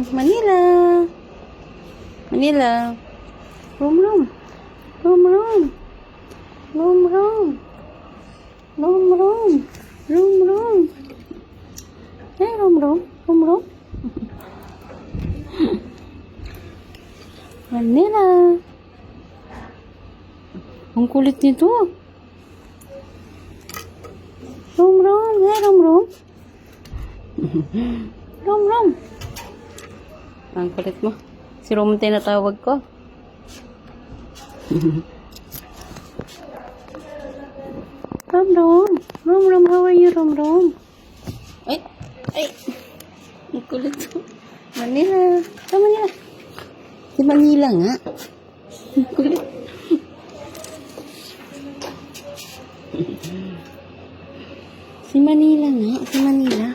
Manila. Manila. Room, room. Room, room. Room, room. Room, room. Room, room. Hey, room, room. Room, room. Manila. Ang kulit nito. Room, room. Hey, room, room. Room, room. Ang kulit mo. Si Room tinatawag ko. Room, room. Room, room. How are you, room, room? Ay, ay. Ang kulit mo. Manila. Sa Manila. Si Manila nga. Ang kulit. Si Manila nga. Si Manila.